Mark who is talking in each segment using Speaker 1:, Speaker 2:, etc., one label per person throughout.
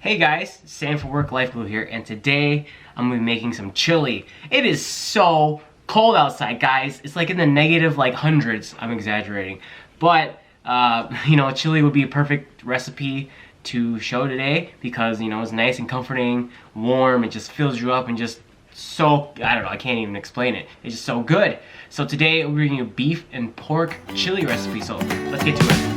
Speaker 1: Hey guys, Sam from Work Life Glue here, and today I'm gonna be making some chili. It is so cold outside, guys. It's like in the negative hundreds. I'm exaggerating, but you know, chili would be a perfect recipe to show today because you know it's nice and comforting, warm. It just fills you up and just so I don't know. I can't even explain it. It's just so good. So today we're bringing you a beef and pork chili recipe. So let's get to it.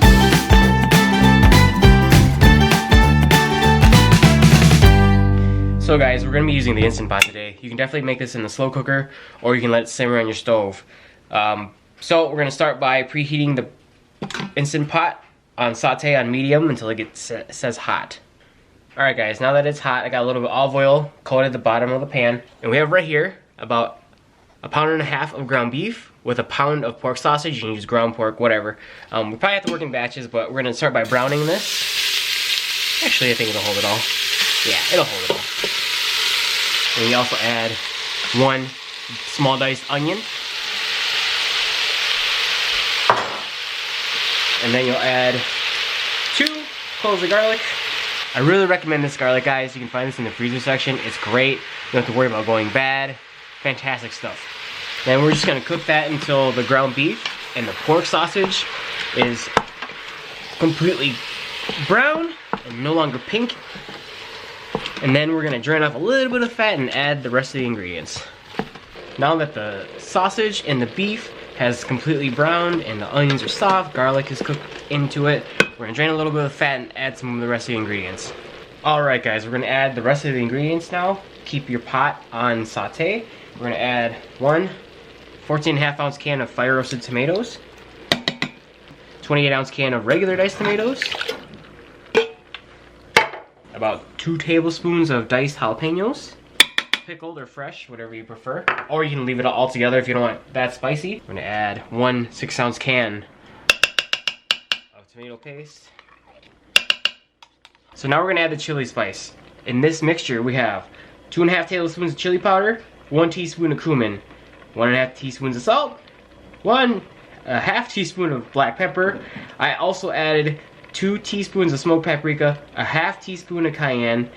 Speaker 1: So guys, we're going to be using the Instant Pot today. You can definitely make this in the slow cooker, or you can let it simmer on your stove. So we're going to start by preheating the Instant Pot on saute on medium until it says hot. Alright guys, now that it's hot, I got a little bit of olive oil coated at the bottom of the pan. And we have right here about 1.5 pounds of ground beef with 1 pound of pork sausage. You can use ground pork, whatever. We probably have to work in batches, but we're going to start by browning this. Actually, I think it'll hold it all. Yeah, it'll hold it all. And you also add 1 small diced onion. And then you'll add 2 cloves of garlic. I really recommend this garlic, guys. You can find this in the freezer section. It's great. You don't have to worry about going bad. Fantastic stuff. Then we're just gonna cook that until the ground beef and the pork sausage is completely brown and no longer pink. And then we're gonna drain off a little bit of fat and add the rest of the ingredients. Now that the sausage and the beef has completely browned and the onions are soft, garlic is cooked into it, we're gonna drain a little bit of fat and add some of the rest of the ingredients. Alright guys, we're gonna add the rest of the ingredients now. Keep your pot on saute. We're gonna add 1 14.5 ounce can of fire roasted tomatoes, 28 ounce can of regular diced tomatoes, about 2 tablespoons of diced jalapenos, pickled or fresh, whatever you prefer. Or you can leave it all together if you don't want that spicy. We're gonna add 1 6-ounce can of tomato paste. So now we're gonna add the chili spice. In this mixture we have 2.5 tablespoons of chili powder, 1 teaspoon of cumin, 1.5 teaspoons of salt, 1/2 teaspoon of black pepper. I also added 2 teaspoons of smoked paprika, 1/2 teaspoon of cayenne,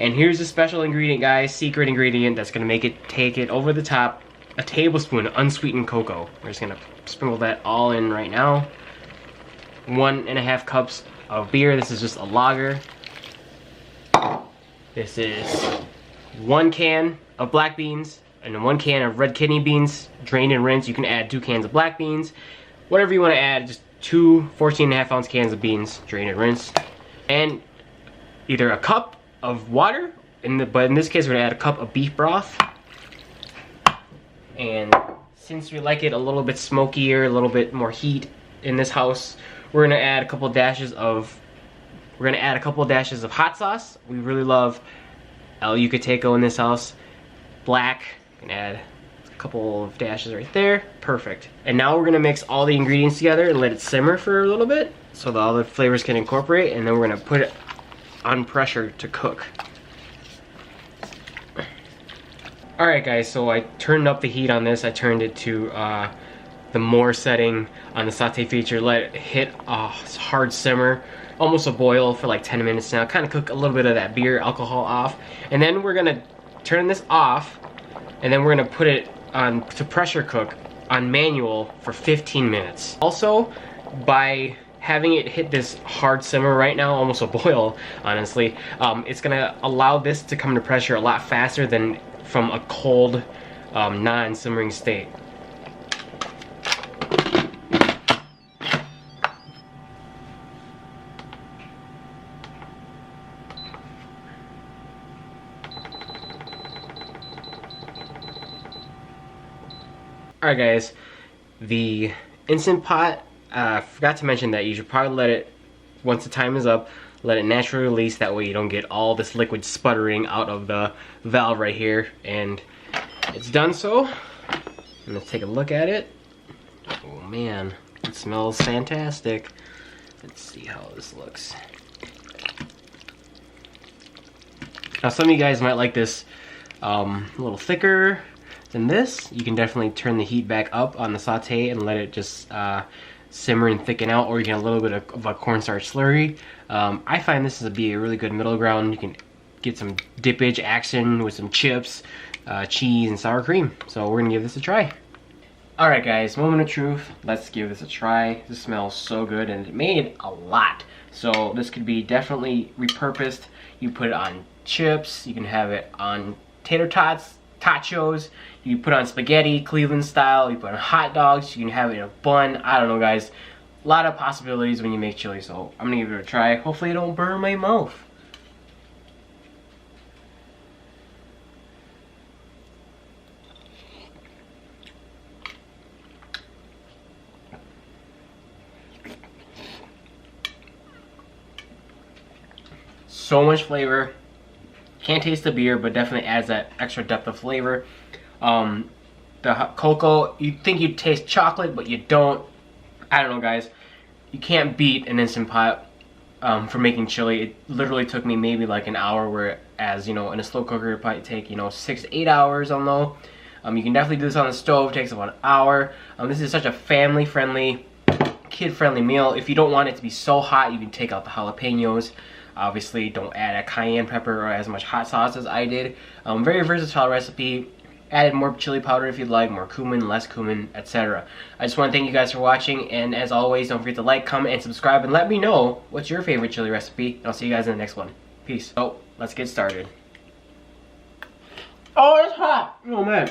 Speaker 1: and here's a special ingredient, guys, secret ingredient that's gonna make it take it over the top, a tablespoon of unsweetened cocoa. We're just gonna sprinkle that all in right now. 1.5 cups of beer. This is just a lager. This is 1 can of black beans and 1 can of red kidney beans, drained and rinsed. You can add 2 cans of black beans, whatever you want to add. Just 2 14.5 ounce cans of beans, drained and rinsed, and either a cup of water, but in this case we're gonna add a cup of beef broth. And since we like it a little bit smokier, a little bit more heat in this house, we're gonna add a couple dashes of hot sauce. We really love El Yucateco in this house. Black, you can add a couple of dashes right there. Perfect. And now we're gonna mix all the ingredients together and let it simmer for a little bit so that all the flavors can incorporate, and then we're gonna put it on pressure to cook. Alright guys, so I turned up the heat on this. I turned it to the more setting on the saute feature. Let it hit a hard simmer, almost a boil for like 10 minutes now. Kind of cook a little bit of that beer alcohol off. And then we're gonna turn this off, and then we're gonna put it on to pressure cook on manual for 15 minutes. Also, by having it hit this hard simmer right now, almost a boil, honestly, it's gonna allow this to come to pressure a lot faster than from a cold, non-simmering state. Alright guys, the Instant Pot, forgot to mention that you should probably let it, once the time is up, let it naturally release. That way you don't get all this liquid sputtering out of the valve right here. And it's done so. Let's take a look at it. Oh man, it smells fantastic. Let's see how this looks. Now some of you guys might like this a little thicker than this. You can definitely turn the heat back up on the saute and let it just simmer and thicken out, or you get a little bit of a cornstarch slurry. I find this to be a really good middle ground. You can get some dippage action with some chips, cheese, and sour cream. So we're gonna give this a try. Alright guys, moment of truth. Let's give this a try. This smells so good, and it made a lot. So this could be definitely repurposed. You put it on chips, you can have it on tater tots, tachos, you put on spaghetti, Cleveland style, you put on hot dogs, you can have it in a bun. I don't know guys, a lot of possibilities when you make chili, so I'm gonna give it a try. Hopefully it don't burn my mouth. So much flavor. Can't taste the beer, but definitely adds that extra depth of flavor. The cocoa, you'd think you'd taste chocolate, but you don't. I don't know guys. You can't beat an Instant Pot for making chili. It literally took me maybe like an hour, whereas, you know, in a slow cooker it probably take, you know, 6 to 8 hours on low. You can definitely do this on the stove. It takes about an hour. This is such a family-friendly, kid-friendly meal. If you don't want it to be so hot, you can take out the jalapenos. Obviously, don't add a cayenne pepper or as much hot sauce as I did. Very versatile recipe. Added more chili powder if you'd like, more cumin, less cumin, etc. I just want to thank you guys for watching, and as always, don't forget to like, comment, and subscribe, and let me know what's your favorite chili recipe, and I'll see you guys in the next one. Peace. So, let's get started. Oh, it's hot! Oh man.